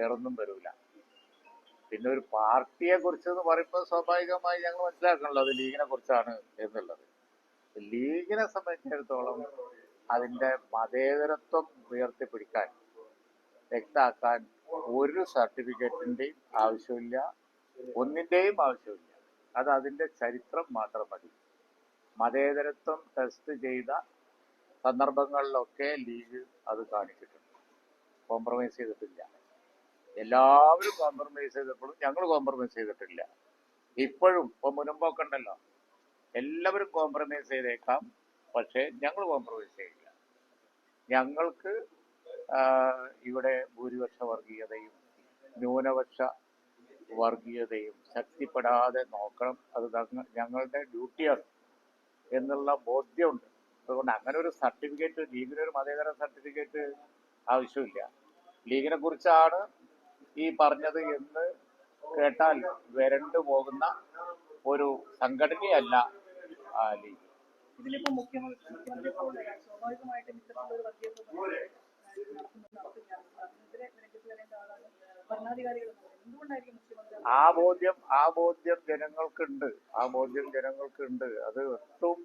വേറൊന്നും വരൂല. പിന്നെ ഒരു പാർട്ടിയെ കുറിച്ച് എന്ന് പറയുമ്പോൾ സ്വാഭാവികമായി ഞങ്ങൾ മനസ്സിലാക്കണല്ലോ അത് ലീഗിനെ കുറിച്ചാണ് എന്നുള്ളത്. ലീഗിനെ സംബന്ധിച്ചിടത്തോളം അതിന്റെ മതേതരത്വം ഉയർത്തിപ്പിടിക്കാൻ വ്യക്താക്കാൻ ഒരു സർട്ടിഫിക്കറ്റിന്റെയും ആവശ്യമില്ല, ഒന്നിന്റെയും ആവശ്യമില്ല. അത് അതിന്റെ ചരിത്രം മാത്രം മതി. മതേതരത്വം ടെസ്റ്റ് ചെയ്ത സന്ദർഭങ്ങളിലൊക്കെ ലീഗ് അത് കാണിച്ചിട്ടുണ്ട്. കോംപ്രമൈസ് ചെയ്തിട്ടില്ല. എല്ലാവരും കോംപ്രമൈസ് ചെയ്തപ്പോഴും ഞങ്ങൾ കോംപ്രമൈസ് ചെയ്തിട്ടില്ല. ഇപ്പോഴും ഇപ്പൊ മുൻപൊക്കെ ഉണ്ടല്ലോ, എല്ലാവരും കോംപ്രമൈസ് ചെയ്തേക്കാം, പക്ഷെ ഞങ്ങൾ കോംപ്രമൈസ് ചെയ്യില്ല. ഞങ്ങൾക്ക് ഇവിടെ ഭൂരിപക്ഷ വർഗീയതയും ന്യൂനപക്ഷ വർഗീയതയും ശക്തിപ്പെടാതെ നോക്കണം. അത് ഞങ്ങളുടെ ഡ്യൂട്ടിയാണ് എന്നുള്ള ബോധ്യമുണ്ട്. അതുകൊണ്ട് അങ്ങനെ ഒരു സർട്ടിഫിക്കറ്റ്, ലീഗിനൊരു മതേതര സർട്ടിഫിക്കറ്റ് ആവശ്യമില്ല. ലീഗിനെ കുറിച്ചാണ് ഈ പറഞ്ഞത് എന്ന് കേട്ടാൽ വരണ്ടു പോകുന്ന ഒരു സംഘടനയല്ല ലീഗ്. ഇതിലിപ്പോ മുഖ്യമന്ത്രി സ്വാഭാവികമായിട്ടും ഇത്തരത്തിലൊരു വർഗീയ ഭരണാധികാരികൾ എന്തുകൊണ്ടായിരിക്കും മുഖ്യമന്ത്രി ആ ബോധ്യം ജനങ്ങൾക്കുണ്ട്. അത് ഒട്ടും